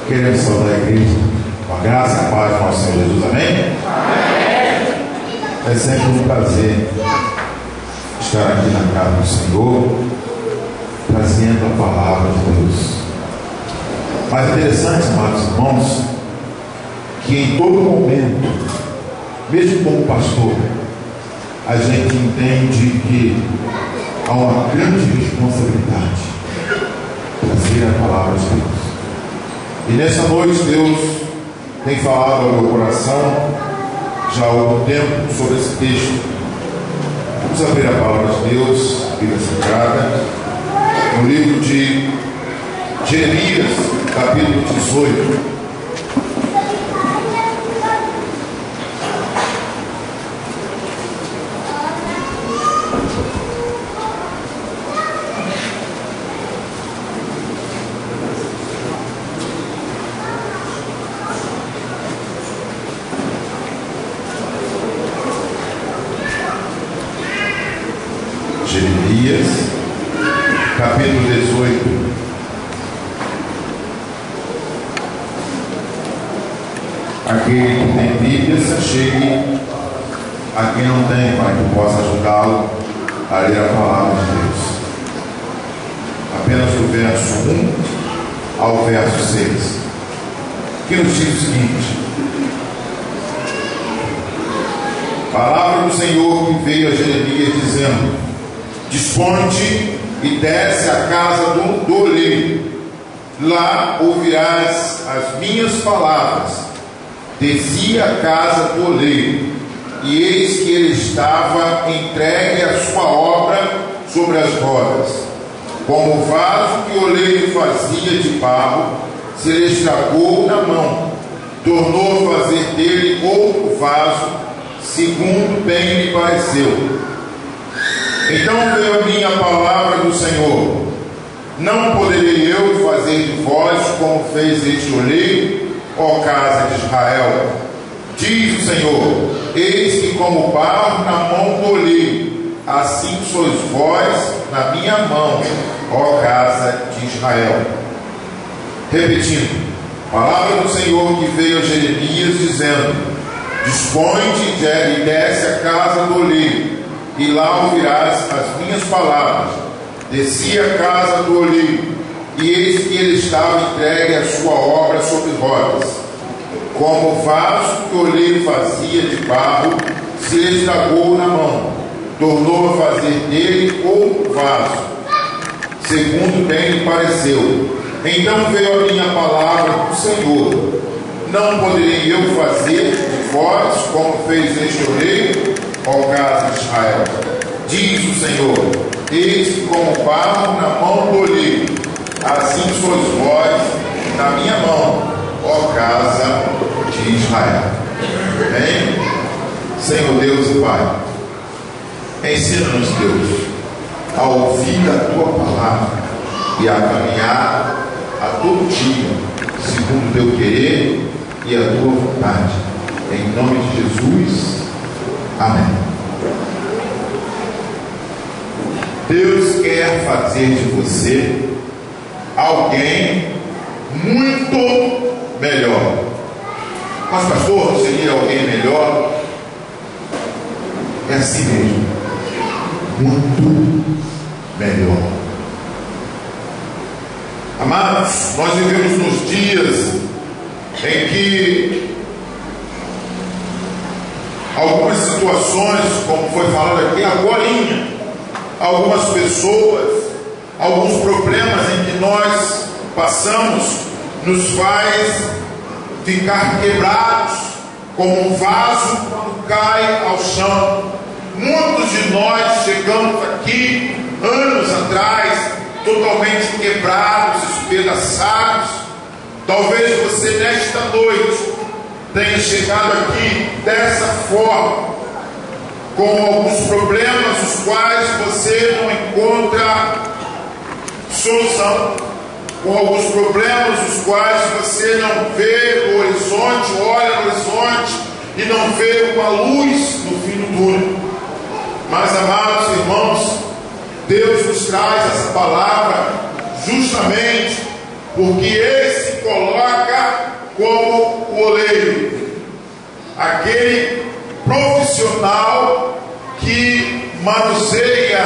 Queremos saudar a igreja com a graça e a paz do nosso Senhor Jesus, amém? Amém. É sempre um prazer estar aqui na casa do Senhor, trazendo a palavra de Deus. Mas é interessante, amados irmãos, que em todo momento, mesmo como pastor, a gente entende que há uma grande responsabilidade trazer a palavra de Deus. E nessa noite Deus tem falado ao meu coração já há algum tempo sobre esse texto. Vamos abrir a palavra de Deus, Bíblia Sagrada, no livro de Jeremias, capítulo 18. Jeremias, capítulo 18. Aquele que tem Bíblia, se chegue a quem não tem, para que possa ajudá-lo a ler a palavra de Deus. Apenas do verso 1 ao verso 6, que nos diz o seguinte: palavra do Senhor que veio a Jeremias dizendo: dispõe-te e desce à casa do oleiro, lá ouvirás as minhas palavras. Desci à casa do oleiro, e eis que ele estava entregue à sua obra sobre as rodas. Como o vaso que o oleiro fazia de barro, se lhe estragou na mão, tornou a fazer dele outro vaso, segundo bem lhe pareceu. Então veio a minha palavra do Senhor: não poderei eu fazer de vós como fez este oleiro, ó casa de Israel? Diz o Senhor: eis que como barro na mão do oleiro, assim sois vós na minha mão, ó casa de Israel. Repetindo, palavra do Senhor que veio a Jeremias dizendo: dispõe-te e desce à casa do oleiro, e lá ouvirás as minhas palavras. Desci à casa do oleiro, e eis que ele estava entregue à sua obra sobre rodas. Como o vaso que o oleiro fazia de barro, se lhe estragou na mão, tornou a fazer dele outro vaso, segundo bem lhe pareceu. Então veio a minha palavra do Senhor: não poderei eu fazer de vós como fez este oleiro, ó casa de Israel? Diz o Senhor: eis que como barro na mão do oleiro, assim sois vós na minha mão, ó casa de Israel. Amém? Senhor Deus e Pai, ensina-nos, Deus, a ouvir a Tua palavra e a caminhar a todo dia, segundo o Teu querer e a Tua vontade. Em nome de Jesus, amém. Deus quer fazer de você alguém muito melhor. Mas pastor, seria alguém melhor? É assim mesmo, muito melhor. Amados, nós vivemos nos dias em que algumas situações, como foi falado aqui agorinha, algumas pessoas, alguns problemas em que nós passamos, nos faz ficar quebrados, como um vaso quando cai ao chão. Muitos de nós chegamos aqui anos atrás totalmente quebrados, espedaçados. Talvez você nesta noite tenha chegado aqui dessa forma, com alguns problemas os quais você não encontra solução, com alguns problemas os quais você não vê o horizonte, olha no horizonte e não vê uma luz no fim do túnel. Mas, amados irmãos, Deus nos traz essa palavra justamente porque Ele se coloca como o oleiro, aquele profissional que manuseia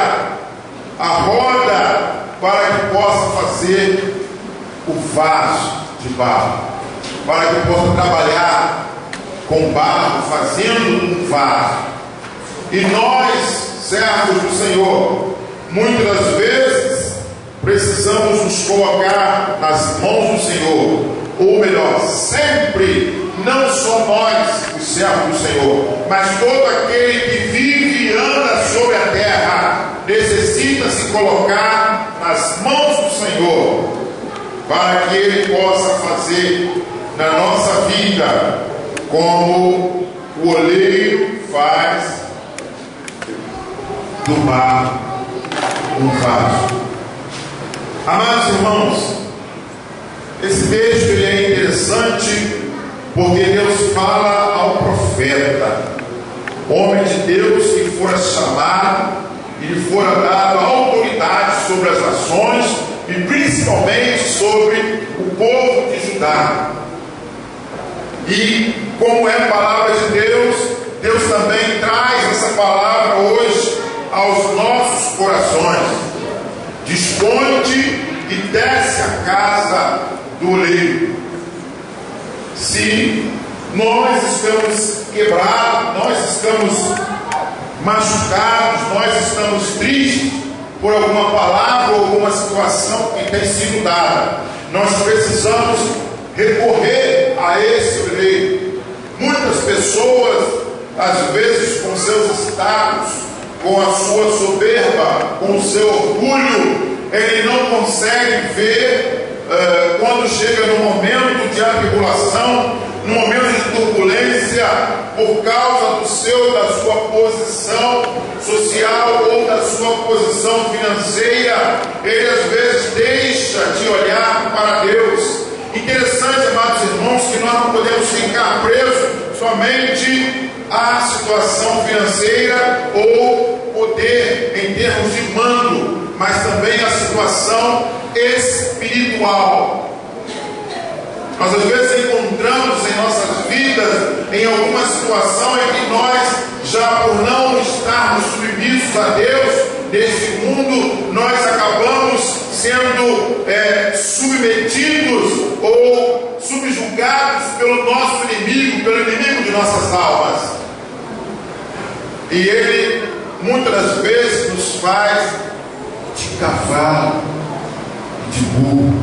a roda para que possa fazer o vaso de barro, para que possa trabalhar com barro, fazendo um vaso. E nós, servos do Senhor, muitas das vezes precisamos nos colocar nas mãos do Senhor, ou melhor, sempre, não só nós, os servos do Senhor, mas todo aquele que vive e anda sobre a terra, necessita se colocar nas mãos do Senhor, para que Ele possa fazer na nossa vida como o oleiro faz do barro um vaso. Amados irmãos, esse texto ele é interessante porque Deus fala ao profeta, homem de Deus que fora chamado e lhe fora dado autoridade sobre as nações e principalmente sobre o povo de Judá. E como é a palavra de Deus, Deus também traz essa palavra hoje aos nossos corações. Desponte e desce a casa do oleiro. Se nós estamos quebrados, nós estamos machucados, nós estamos tristes por alguma palavra ou alguma situação que tem sido dada, nós precisamos recorrer a esse oleiro. Muitas pessoas, às vezes com seus status, com a sua soberba, com o seu orgulho, ele não consegue ver quando chega no momento de atribulação, no momento de turbulência, por causa da sua posição social ou da sua posição financeira, ele às vezes deixa de olhar para Deus. Interessante, amados irmãos, que nós não podemos ficar presos somente à situação financeira ou poder em termos de mando, mas também a situação espiritual. Nós às vezes encontramos em nossas vidas, em alguma situação em que nós, já por não estarmos submissos a Deus, neste mundo, nós acabamos sendo submetidos ou subjugados pelo nosso inimigo, pelo inimigo de nossas almas. E ele, muitas das vezes, nos faz de cavalo e de burro.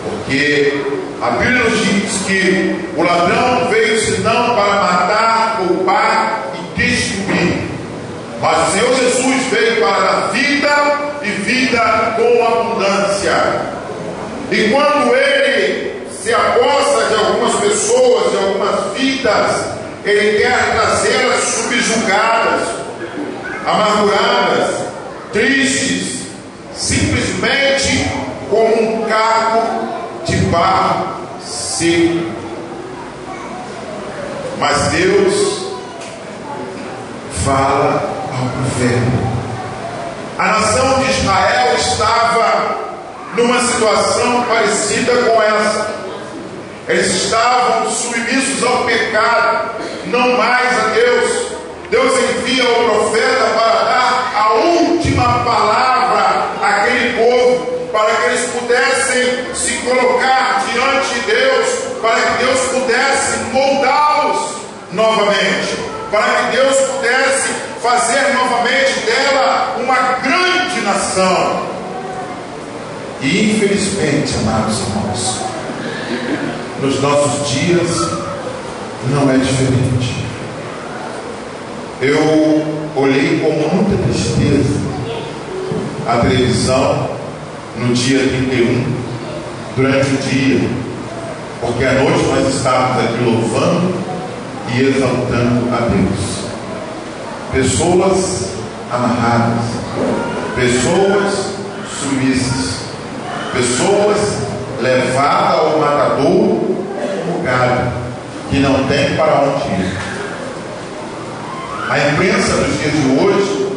Porque a Bíblia nos diz que o ladrão veio senão para matar, roubar e destruir. Mas o Senhor Jesus veio para dar vida e vida com abundância. E quando Ele se aposta de algumas pessoas, de algumas vidas, Ele quer trazê-las subjugadas, amarguradas, tristes, simplesmente como um caco de barro seco. Mas Deus fala ao profeta. A nação de Israel estava numa situação parecida com essa. Eles estavam submissos ao pecado, não mais a Deus. Deus envia o profeta para dar a última palavra àquele povo, para que eles pudessem se colocar diante de Deus, para que Deus pudesse moldá-los novamente, para que Deus pudesse fazer novamente dela uma grande nação. E infelizmente, amados irmãos, nos nossos dias não é diferente. Eu olhei com muita tristeza a televisão no dia 31, durante o dia, porque à noite nós estávamos aqui louvando e exaltando a Deus. pessoas amarradas, pessoas submissas, pessoas levadas ao matadouro, lugar que não tem para onde ir. A imprensa dos dias de hoje,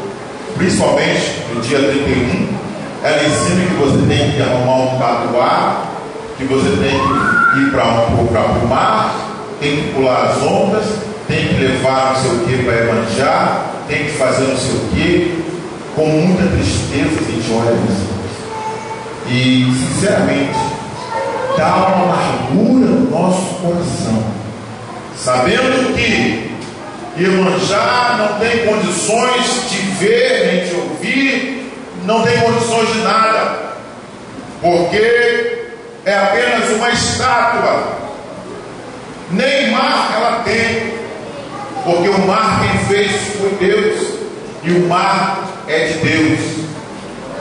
principalmente no dia 31, ela ensina que você tem que arrumar um tatuar, que você tem que ir para o mar, tem que pular as ondas, tem que levar não sei o que para Iemanjá, tem que fazer não sei o que. Com muita tristeza a gente olha isso. E sinceramente, dá uma amargura no nosso coração, sabendo que Iemanjá não tem condições de ver nem de ouvir, não tem condições de nada, porque é apenas uma estátua. Nem mar ela tem, porque o mar quem fez foi Deus, e o mar é de Deus.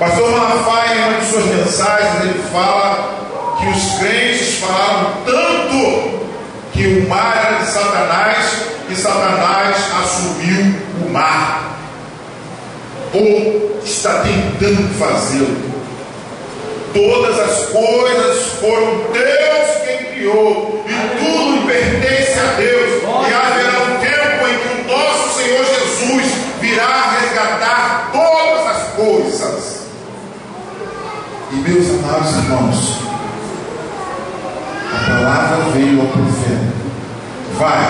Pastor Malafaia, em uma de suas mensagens, ele fala que os crentes falaram tanto que o mar era de Satanás, que Satanás assumiu o mar, ou está tentando fazê-lo. Todas as coisas foram Deus quem criou, e tudo pertence a Deus, e haverá um tempo em que o nosso Senhor Jesus virá resgatar todas as coisas. E meus amados irmãos, a palavra veio ao profeta: vai,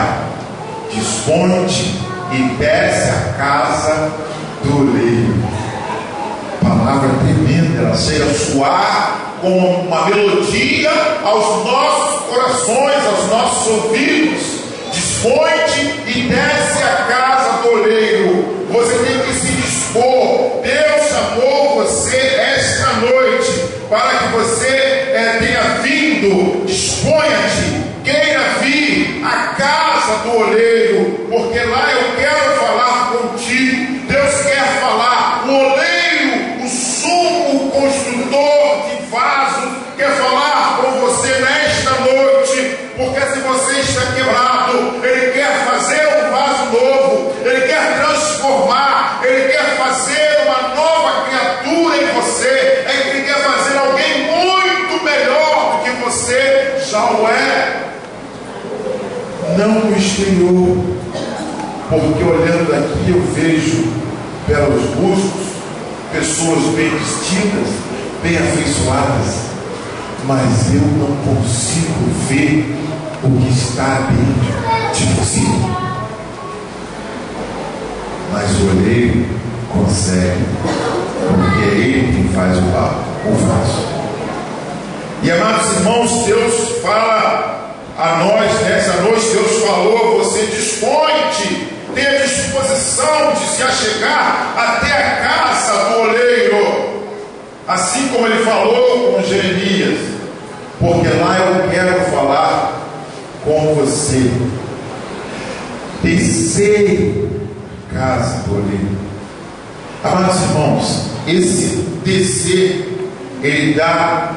dispõe-te e desce a casa do oleiro. Palavra tremenda, ela chega a soar como uma melodia aos nossos corações, aos nossos ouvidos. Dispõe-te e desce a casa do oleiro. Você tem que se dispor. Deus chamou você esta noite para que você tenha vindo. Disponha-te, queira vir à casa do oleiro, porque lá eu quero falar contigo. Deus quer falar. O oleiro, o sumo construtor de vaso, quer falar com você nesta noite, porque se você está quebrado, Ele quer fazer um vaso novo, Ele quer transformar, Ele quer fazer uma nova criatura em você, Ele quer fazer alguém muito melhor do que você já o é. Não no exterior, porque olhando aqui eu vejo belos bustos, pessoas bem vestidas, bem afeiçoadas, mas eu não consigo ver o que está dentro de você. Mas o oleiro consegue, porque é Ele quem faz o vaso. E amados irmãos, Deus fala a nós nessa noite. Deus falou a você: dispõe-te, tenha disposição de se achegar até a casa do oleiro, assim como Ele falou com Jeremias, porque lá eu quero falar com você. Descer a casa do oleiro. Amados irmãos, esse descer, ele dá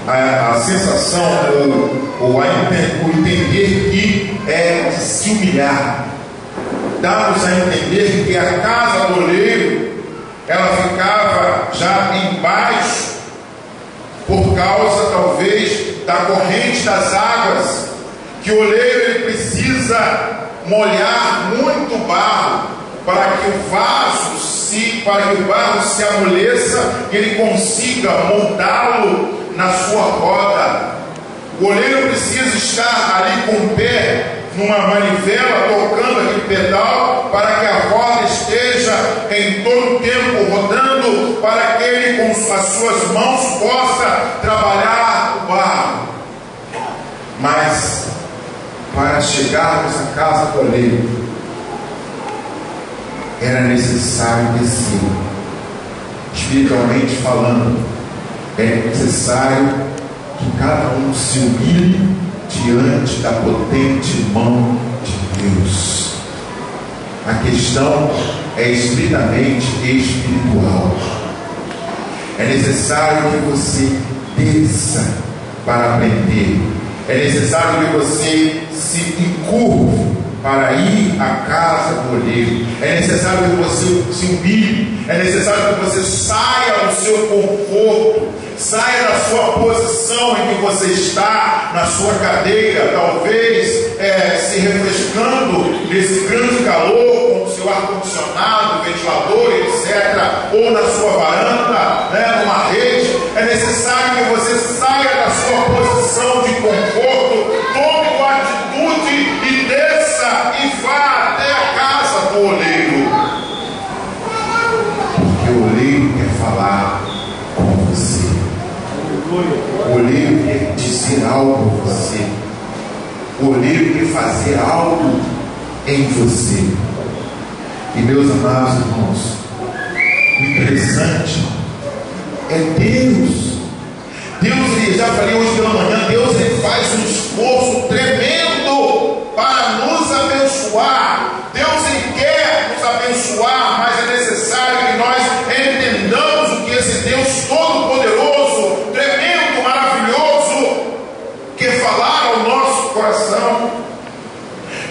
a sensação, ou o entender que é de se humilhar. Dá-nos a entender que a casa do oleiro, ela ficava já embaixo, por causa talvez da corrente das águas, que o oleiro ele precisa molhar muito barro para que o barro se amoleça e ele consiga moldá-lo na sua roda. O oleiro precisa estar ali com o pé numa manivela, tocando aquele pedal, para que a roda esteja em todo o tempo rodando, para que ele com as suas mãos possa trabalhar o barro. Mas para chegarmos à casa do oleiro, era necessário descer. Espiritualmente falando, é necessário que cada um se humilhe diante da potente mão de Deus. A questão é estritamente espiritual. É necessário que você desça para aprender. É necessário que você se encurve para ir à casa do oleiro. É necessário que você se humilhe, é necessário que você saia do seu conforto, saia da sua posição em que você está, na sua cadeira, talvez se refrescando nesse grande calor, com o seu ar-condicionado, ventilador, etc., ou na sua varanda, numa rede. É necessário que você saia da sua posição de conforto, tome uma atitude e desça e vá até a casa do oleiro, porque o oleiro quer falar com você, o oleiro quer dizer algo a você, o oleiro quer fazer algo em você. E meus amados irmãos, o interessante é Deus. Deus, já falei hoje pela manhã, Deus ele faz um esforço tremendo para nos abençoar. Deus ele quer nos abençoar, mas é necessário que nós entendamos o que esse Deus todo-poderoso, tremendo, maravilhoso, quer falar ao nosso coração.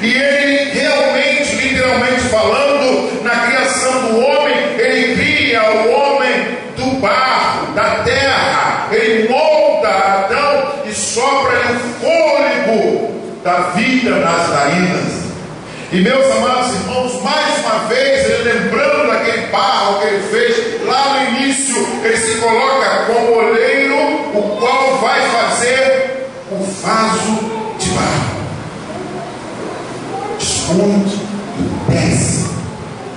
E ele realmente, literalmente falando, na criação do homem, ele cria o homem do barro, da terra, ele molda Adão e sopra-lhe o fôlego da vida nas narinas. E meus amados irmãos, mais uma vez, ele lembrando daquele barro que ele fez lá no início, ele se coloca como oleiro, o qual vai fazer o vaso de barro. Desponte e desce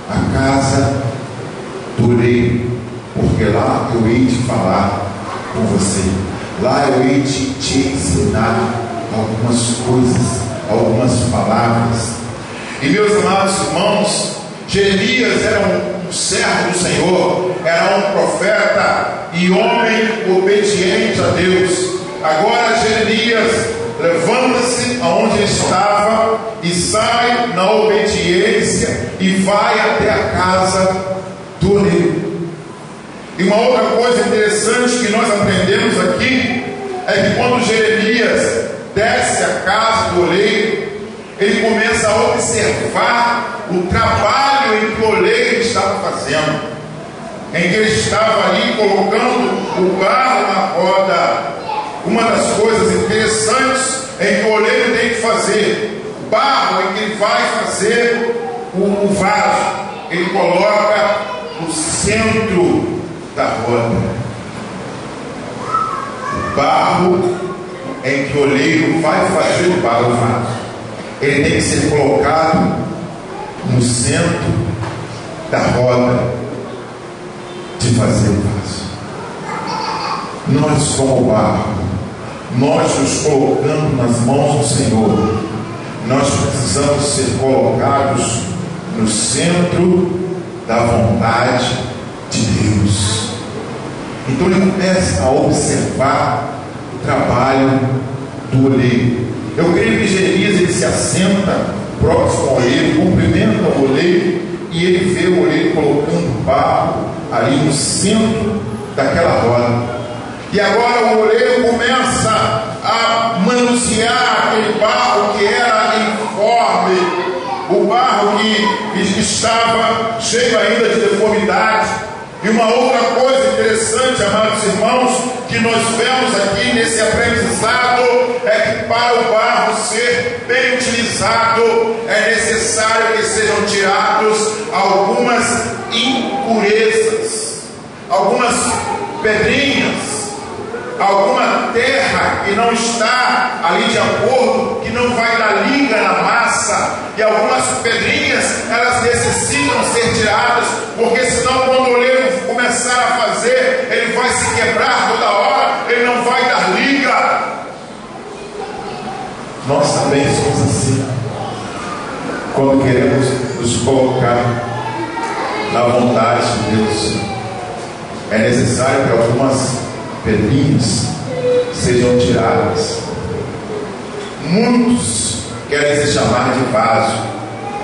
a casa do oleiro, porque lá eu hei de falar com você, lá eu hei de te ensinar algumas coisas, algumas palavras. E meus amados irmãos, Jeremias era um servo do Senhor, era um profeta e homem obediente a Deus. Agora Jeremias levanta-se aonde ele estava e sai na obediência e vai até a casa do oleiro. E uma outra coisa interessante que nós aprendemos aqui é que quando Jeremias desce a casa do oleiro, ele começa a observar o trabalho em que o oleiro estava fazendo, em que ele estava ali colocando o barro na roda. Uma das coisas interessantes em que o oleiro tem que fazer, o barro em que ele vai fazer o vaso, ele coloca no centro da roda. O barro em que o oleiro vai fazer o vaso, ele tem que ser colocado no centro da roda de fazer o vaso. Nós, como barro, nós nos colocando nas mãos do Senhor, nós precisamos ser colocados no centro da vontade de Deus. Então ele começa a observar o trabalho do oleiro. Eu creio que Jeremias ele se assenta próximo ao oleiro, cumprimenta o oleiro e ele vê o oleiro colocando barro ali no centro daquela roda. E agora o oleiro começa a manusear aquele barro que era informe, o barro que estava cheio ainda de deformidade. E uma outra coisa interessante, amados irmãos, que nós vemos aqui nesse aprendizado, é que para o barro ser bem utilizado, é necessário que sejam tirados algumas impurezas, algumas pedrinhas, alguma terra que não está ali de acordo, que não vai dar liga na massa, e algumas pedrinhas elas necessitam ser tiradas, porque senão quando o oleiro começar a fazer, ele vai se quebrar toda hora, ele não vai dar liga. Nós também somos assim quando queremos nos colocar na vontade de Deus. É necessário que algumas pedrinhas sejam tiradas. Muitos querem se chamar de vaso,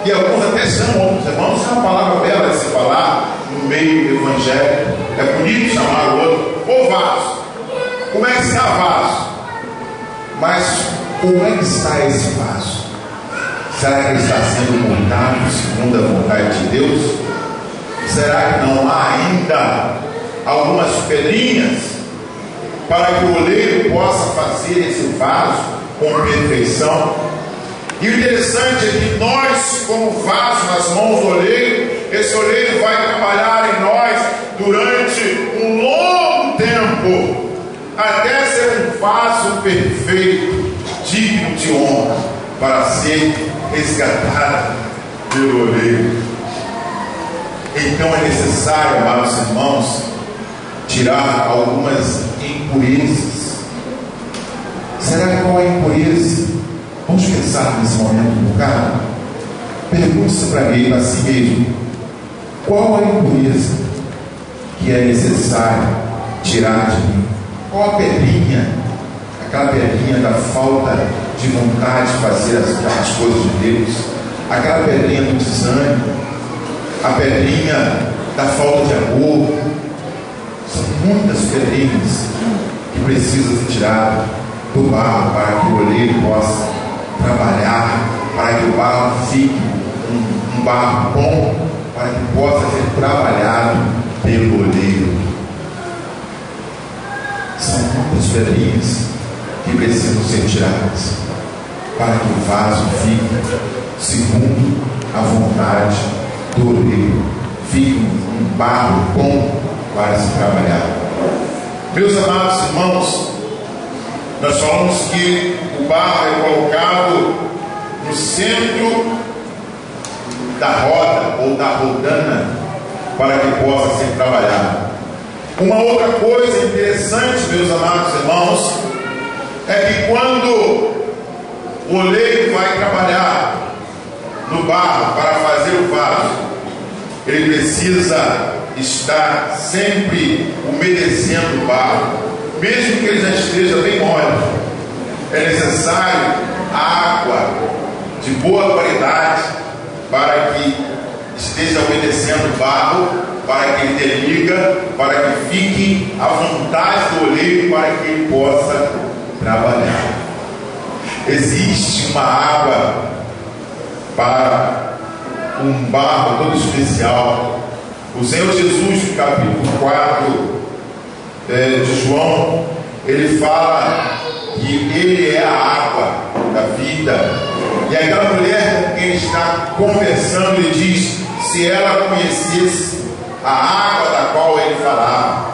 e alguns até chamam outros irmãos. É uma palavra bela de se falar no meio do evangelho, é bonito chamar o outro, ô vaso. Como é que está vaso? Mas como é que está esse vaso? Se Será que ele está sendo moldado segundo a vontade de Deus? Será que não há ainda algumas pedrinhas para que o oleiro possa fazer esse vaso com perfeição? E o interessante é que nós, como vaso nas mãos do oleiro, esse oleiro vai trabalhar em nós durante um longo tempo, até ser um vaso perfeito, digno de honra, para ser resgatado pelo oleiro. Então é necessário, amados irmãos, tirar algumas impurezas. Será qual é a impureza? Vamos pensar nesse momento um bocado. Pergunte-se para si mesmo: qual a impureza que é necessário tirar de mim? Qual a pedrinha? Aquela pedrinha da falta de vontade de fazer as coisas de Deus, aquela pedrinha do desânimo, a pedrinha da falta de amor. São muitas pedrinhas que precisam ser tiradas do barro para que o oleiro possa trabalhar, para que o barro fique um barro bom, para que possa ser trabalhado pelo oleiro. São muitas pedrinhas que precisam ser tiradas para que o vaso fique segundo a vontade do oleiro, fique um barro bom para se trabalhar. Meus amados irmãos, nós falamos que o barro é colocado no centro da roda ou da rodana para que possa ser trabalhado. Uma outra coisa interessante, meus amados irmãos, é que quando o oleiro vai trabalhar no barro para fazer o vaso, ele precisa estar sempre umedecendo o barro, mesmo que ele já esteja bem mole. É necessário água de boa qualidade para que esteja umedecendo o barro, para que ele dê liga, para que fique à vontade do oleiro, para que ele possa trabalhar. Existe uma água para um barro todo especial. O Senhor Jesus, no capítulo 4 de João, ele fala que ele é a água da vida. E aquela mulher com quem ele está conversando, ele diz: se ela conhecesse a água da qual ele falava,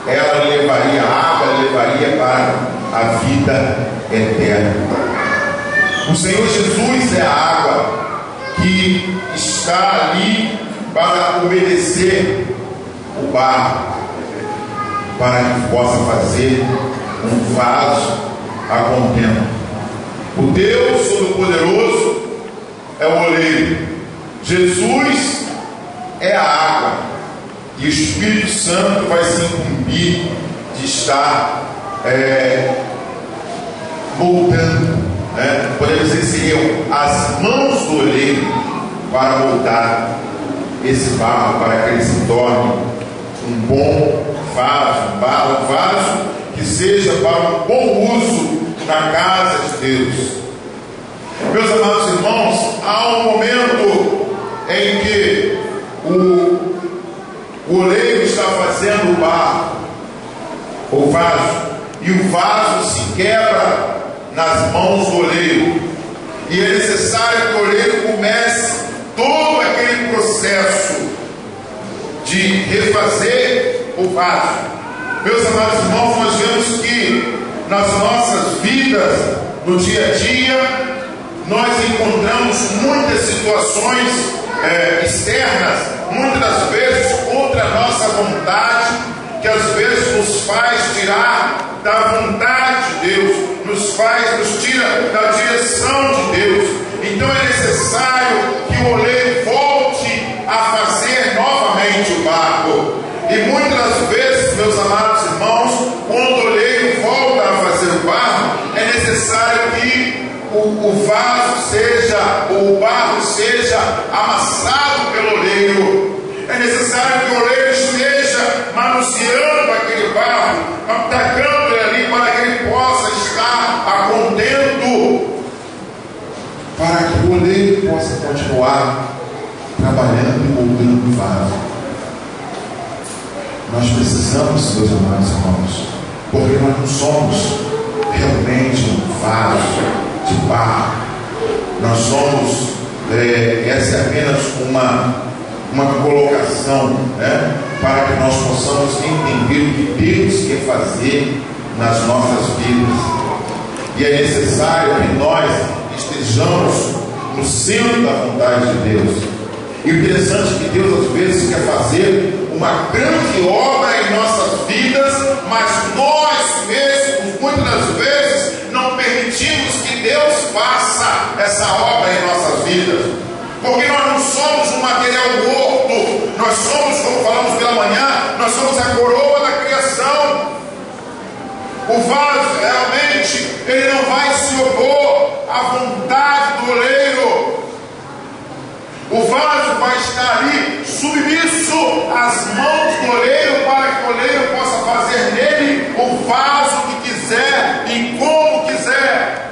ela levaria a água, levaria para a vida eterna. O Senhor Jesus é a água que está ali para obedecer o barro, para que possa fazer um vaso a contento. O Deus Todo-Poderoso é o oleiro, Jesus é a água, e o Espírito Santo vai se incumbir de estar moldando, podemos dizer que seriam as mãos do oleiro para moldar esse barro, para que ele se torne um bom vaso, um vaso que seja para um bom uso na casa de Deus. Meus amados irmãos, há um momento em que o oleiro está fazendo o barro, o vaso, e o vaso se quebra nas mãos do oleiro, e é necessário que o oleiro comece todo aquele processo de refazer o vaso. Meus amados irmãos, nós vemos que nas nossas vidas, no dia a dia, nós encontramos muitas situações externas, muitas das vezes contra a nossa vontade, que às vezes nos faz tirar da vontade de Deus, nos tira da direção de Deus. Então é necessário que o oleiro volte a fazer novamente o barro. E muitas das vezes, meus amados irmãos, quando o oleiro volta a fazer o barro, é necessário que o barro seja amassado pelo oleiro. É necessário que o oleiro esteja manuseando aquele barro, atacando ele ali, para que ele possa estar a contento, para que o oleiro continuar trabalhando e moldando o vaso. Nós precisamos, meus amados irmãos, porque nós não somos realmente um vaso de barro. Nós somos, essa é apenas uma colocação, né, para que nós possamos entender o que Deus quer fazer nas nossas vidas. E é necessário que nós estejamos no centro da vontade de Deus. E o interessante é que Deus às vezes quer fazer uma grande obra em nossas vidas, mas nós mesmos, muitas das vezes, não permitimos que Deus faça essa obra em nossas vidas, porque nós não somos um material morto, nós somos, como falamos pela manhã, nós somos a coroa da criação. O vaso realmente, ele não vai se opor à vontade do oleiro. O vaso vai estar ali submisso às mãos do oleiro, para que o oleiro possa fazer nele o vaso que quiser e como quiser.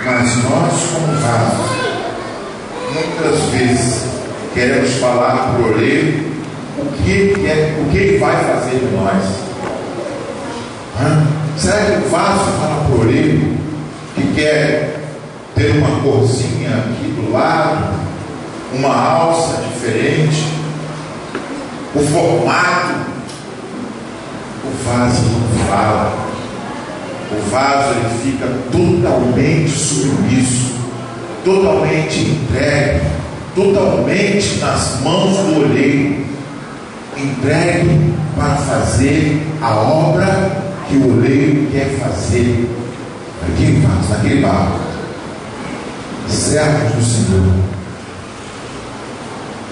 Mas nós, como vasos, muitas vezes queremos falar para o oleiro o que ele vai fazer de nós. Será que o vaso fala para o oleiro que quer ter uma corzinha aqui do lado, uma alça diferente, o formato? O vaso não fala. O vaso ele fica totalmente submisso, totalmente entregue, totalmente nas mãos do oleiro, entregue para fazer a obra que o oleiro quer fazer naquele vaso, naquele barro. Servos do Senhor,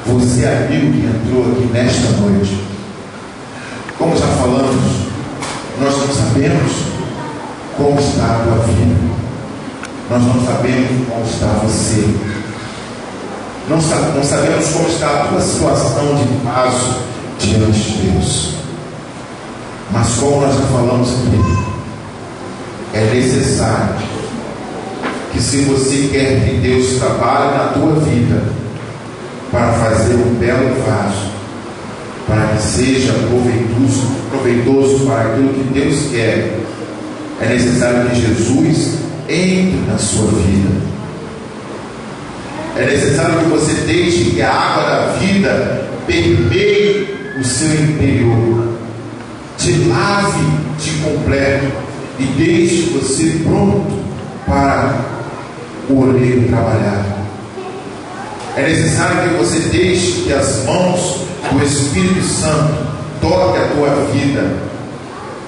você amigo que entrou aqui nesta noite, como já falamos, nós não sabemos como está a tua vida, nós não sabemos como está você, não sabemos como está a tua situação de vaso diante de Deus. Mas como nós já falamos aqui, é necessário que, se você quer que Deus trabalhe na tua vida para fazer um belo vaso, para que seja proveitoso para aquilo que Deus quer, é necessário que Jesus entre na sua vida. É necessário que você deixe que a água da vida permeie o seu interior, te lave de completo e deixe você pronto para o oleiro trabalhar. É necessário que você deixe que as mãos do Espírito Santo toquem a tua vida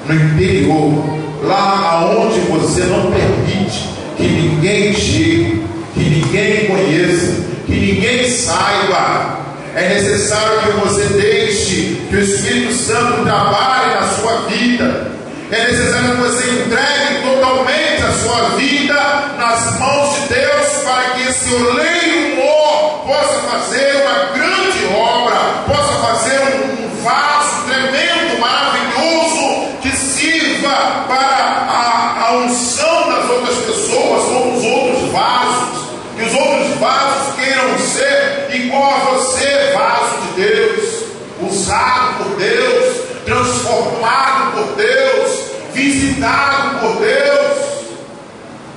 no interior, lá aonde você não permite que ninguém chegue, que ninguém conheça, que ninguém saiba. É necessário que você deixe que o Espírito Santo trabalhe na sua vida. É necessário que você entregue totalmente a sua vida nas mãos de Deus, para que esse oleiro mor possa fazer uma grande obra, possa fazer um vaso tremendo, maravilhoso, que sirva para a unção das outras pessoas, como os outros vasos, que os outros vasos queiram ser igual a você, vaso de Deus, usado por Deus, transformado por Deus, visitado por Deus.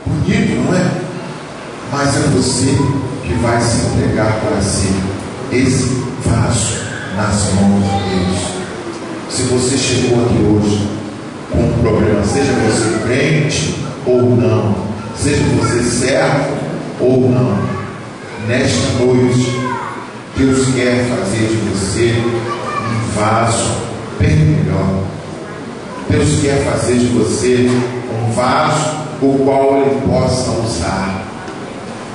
Bonito, não é? Mas é você que vai se entregar para ser esse vaso nas mãos de Deus. Se você chegou aqui hoje com um problema, seja você crente ou não, seja você servo ou não, nesta noite Deus quer fazer de você um vaso bem melhor. Deus quer fazer de você um vaso o qual Ele possa usar,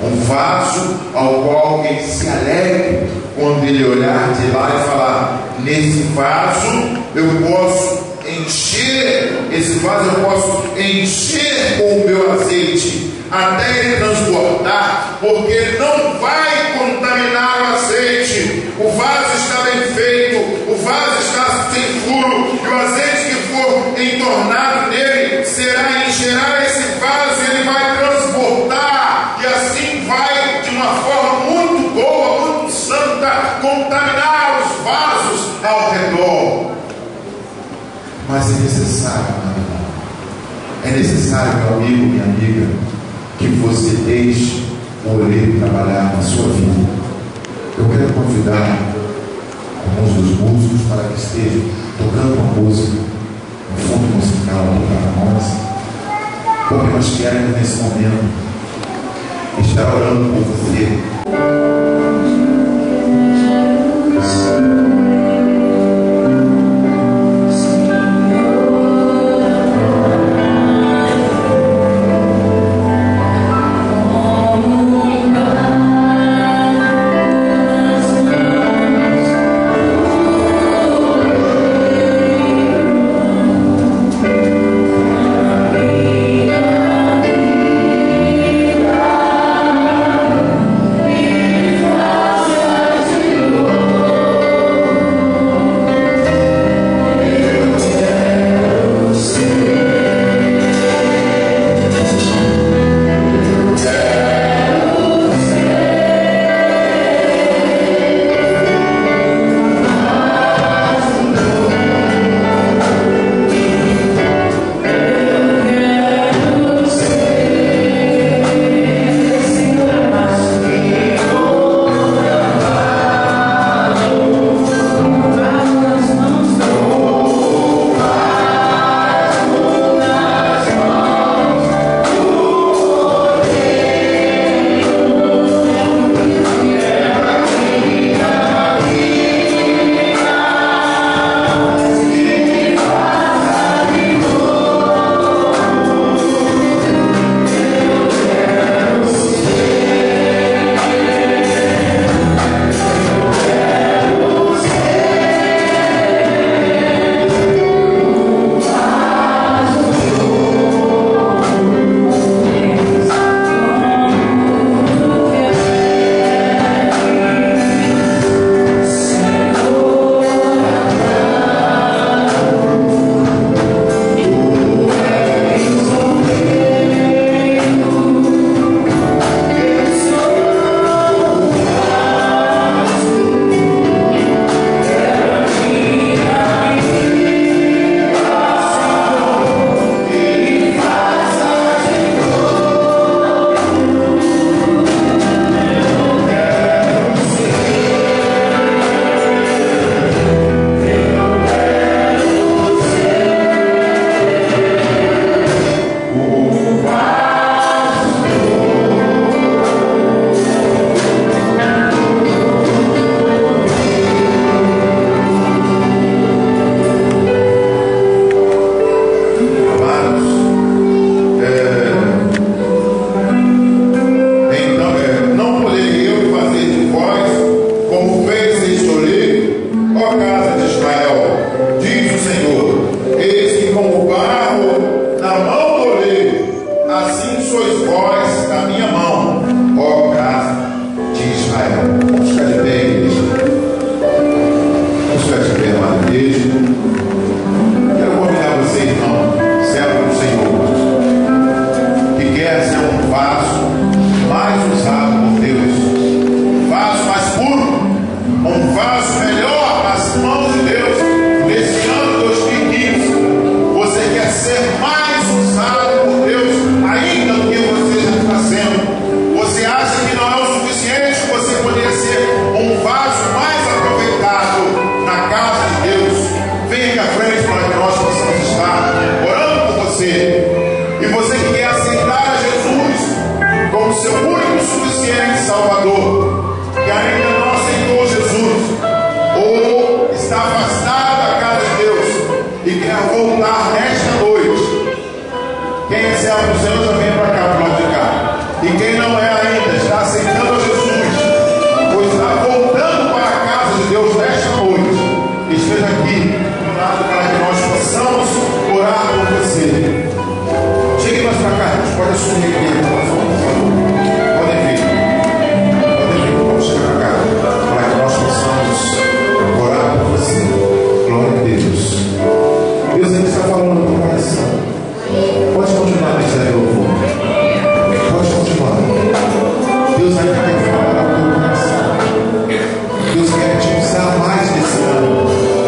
um vaso ao qual Ele se alegre quando Ele olhar de lá e falar: nesse vaso eu posso encher, esse vaso eu posso encher com o meu azeite até ele transbordar, porque ele não vai contaminar o azeite. O vaso está bem feito, o vaso está sem furo, e o azeite que for entornado nele encherá esse vaso, e ele vai transbordar, e assim vai de uma forma ao redor. Mas é necessário, meu irmão, é necessário, meu amigo, minha amiga, que você deixe o oleiro trabalhar na sua vida. Eu quero convidar alguns dos músicos para que estejam tocando uma música, um fundo musical para nós, porque nós queremos nesse momento estar orando por você. Deus quer te usar mais nesse ano.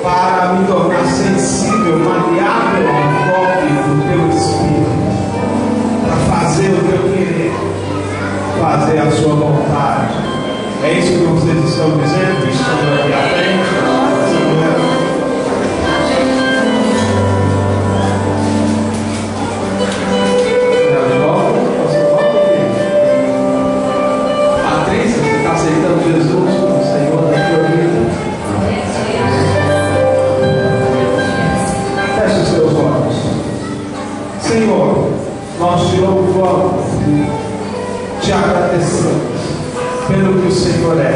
para me tornar sensível, maleável ao toque do teu Espírito, para fazer o teu querer, fazer a sua vontade. É isso que vocês estão dizendo? Estão aqui à frente? Patrícia, você está aceitando Jesus como Senhor da tua vida? Feche os seus olhos. Senhor, nós te louvamos, te agradecemos pelo que o Senhor é,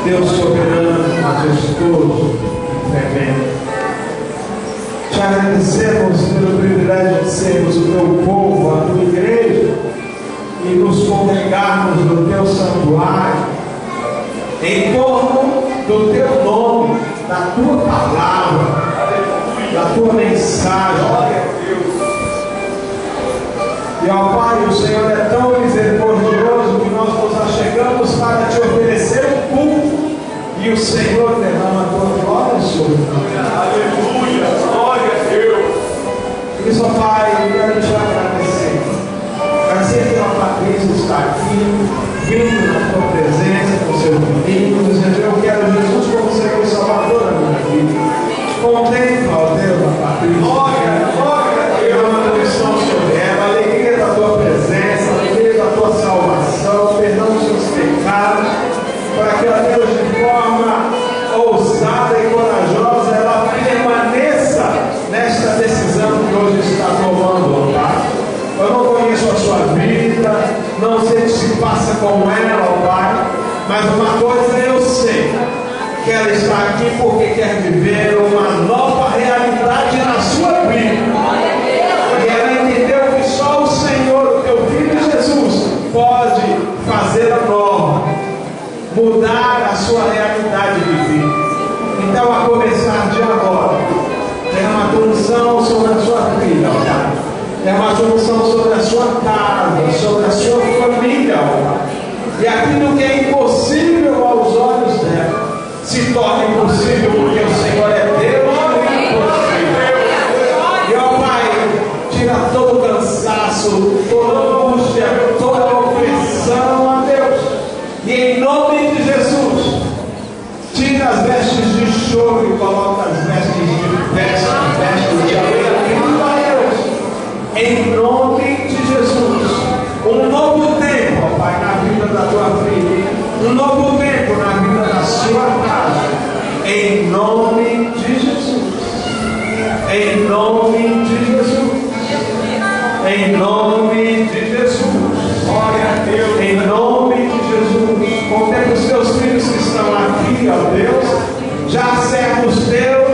Deus soberano, majestoso e tremendo. Te agradecemos pelo privilégio de sermos o teu povo, a tua igreja, e nos congregarmos no teu santuário, em torno do teu nome, da tua palavra, da tua mensagem. E ó Pai, o Senhor é tão misericordioso que nós nos achegamos para te oferecer o culto, e o Senhor derrama a tua glória sobre nós. Aleluia, glória a Deus. Por isso, ó Pai, eu quero te agradecer. Agradecer pela Patrícia estar aqui, vindo na tua presença com seu filho, dizendo: eu quero Jesus como Senhor e Salvador da minha vida. Contempla, ó Deus, a Patrícia. Glória, glória a Deus. É uma condição sobre ela, a alegria da tua presença, a alegria da tua salvação, perdão dos seus pecados, para que, ó Deus, de forma ousada e corajosa, ela permaneça nesta decisão que hoje está tomando, ó Pai. Eu não conheço a sua vida, não sei o que se passa com ela, ó Pai, mas uma coisa eu sei, que ela está aqui porque quer viver uma nova realidade na sua vida. E ela entendeu que só o Senhor, o teu Filho Jesus, pode fazê-la nova, mudar a sua realidade de vida. Então, a começar de agora, tem uma unção sobre a sua vida, ó Pai. Tem uma unção sobre a sua casa, sobre a sua família, ó Pai. E aquilo que é impossível aos olhos dela se torna impossível, porque o Senhor é Deus e é impossível. E ó Pai, tira todo o cansaço, toda a angústia, toda a opressão, ó Deus. E em nome de Jesus, tira as vestes de choro e coloca as vestes de festa, vestes de alegria, ó Deus. Em nome de Jesus, um novo tempo, ó Pai, na vida da tua filha, um novo tempo na vida da sua casa, em nome de Jesus, em nome de Jesus, em nome de Jesus, glória a Deus, em nome de Jesus. Contempla os teus filhos que estão aqui, ó Deus, já servos teus,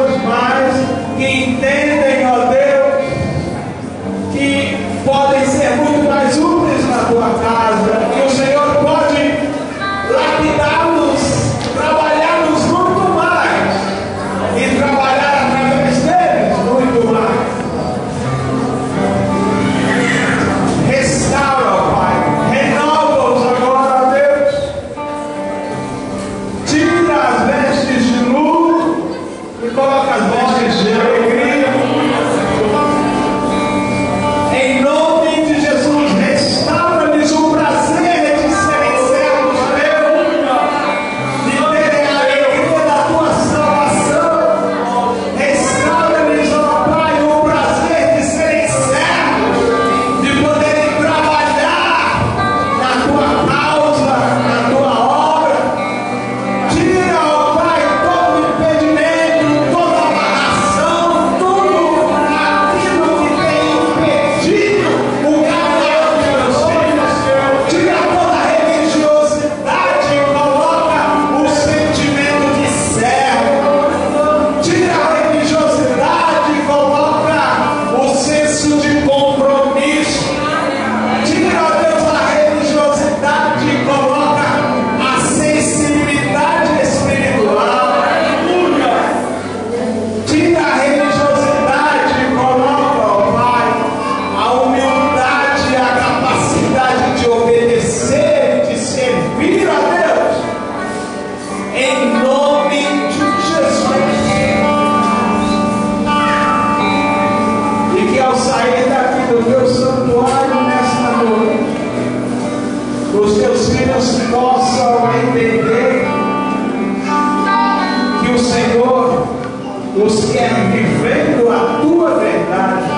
os que é vivendo a tua verdade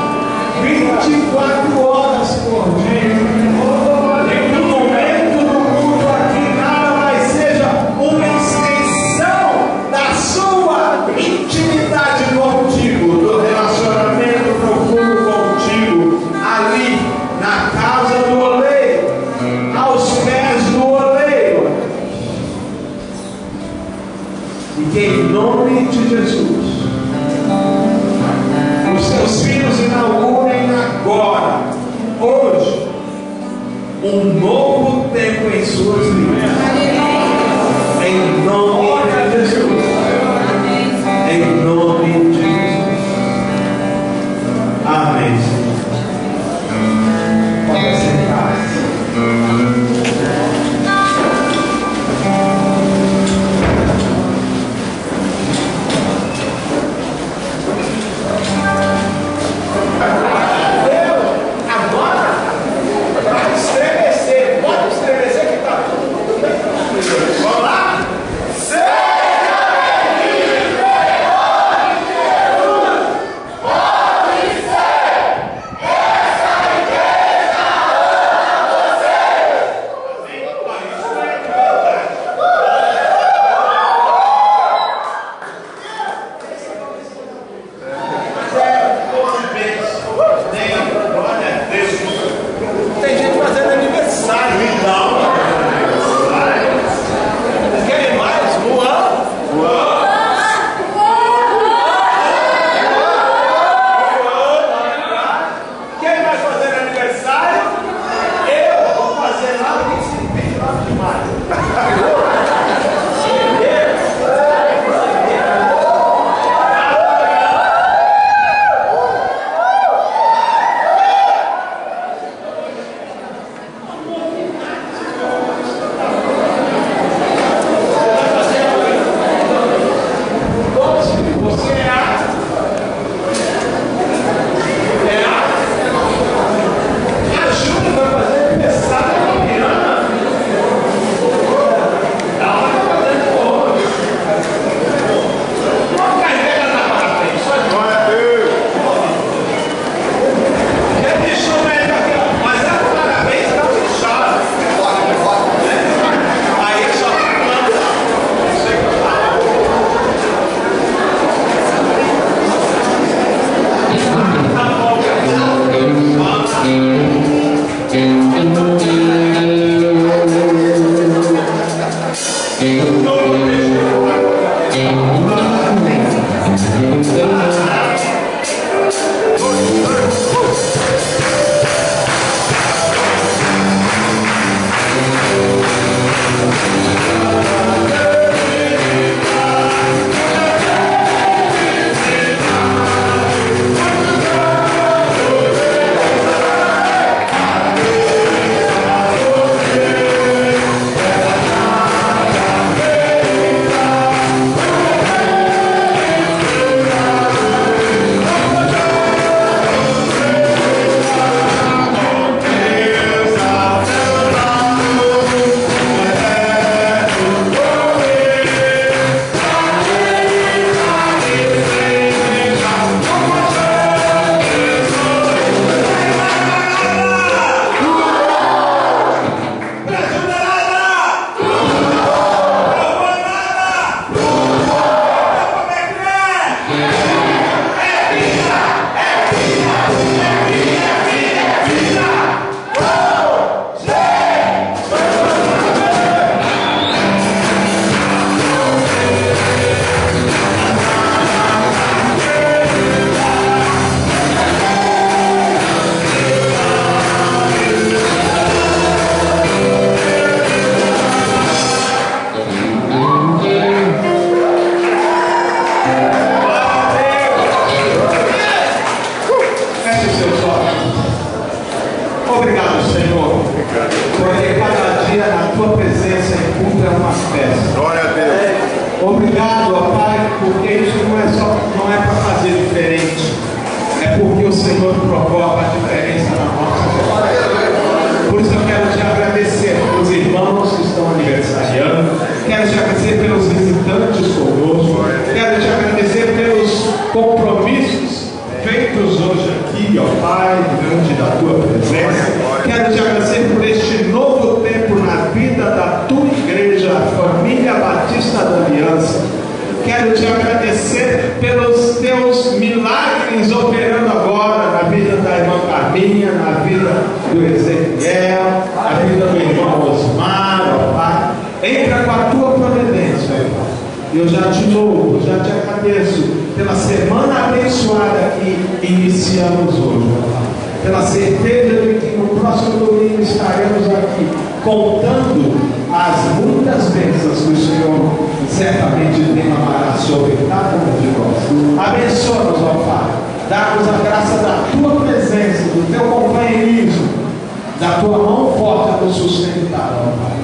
24 horas por dia. E no momento do mundo aqui, nada mais seja uma extensão da sua intimidade contigo, do relacionamento profundo contigo, ali na casa do oleiro, aos pés do oleiro. E que em nome de Jesus os teus filhos inaugurem agora, hoje, um novo tempo em suas vidas. Em nome de Jesus. Em nome de Jesus. Amém, Senhor. Pode sentar. Obrigado, ó Pai, porque isso não é para fazer diferente, é porque o Senhor provoca a diferença na nossa vida. Por isso eu quero te agradecer pelos irmãos que estão aniversariando, quero te agradecer pelos visitantes conosco, quero te agradecer pelos compromissos feitos hoje aqui, ó Pai, diante da tua presença. Quero te agradecer por este novo tempo na vida da tua igreja, a família Batista da Aliança. Quero te agradecer pelos teus milagres operando agora na vida da irmã Carminha, na vida do Ezequiel, na vida do irmão Osmar, ó Pai. Entra com a tua providência, ó Pai. Eu já te louvo, já te agradeço pela semana abençoada que iniciamos hoje, ó Pai. Pela certeza de que no próximo domingo estaremos aqui contando as muitas bênçãos que o Senhor certamente derramará sobre cada um de nós. Abençoa-nos, ó Pai. Dá-nos a graça da tua presença, do teu companheirismo, da tua mão forte a nos sustentar, ó Pai.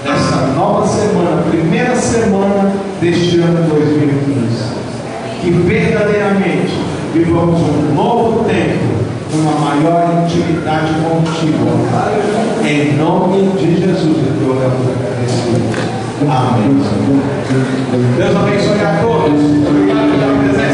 Nesta nova semana, primeira semana deste ano 2015. Que verdadeiramente vivamos um novo tempo, uma maior intimidade contigo. Em nome de Jesus, eu oramos agradecido. Amém. Deus abençoe a todos. Obrigado pela presença.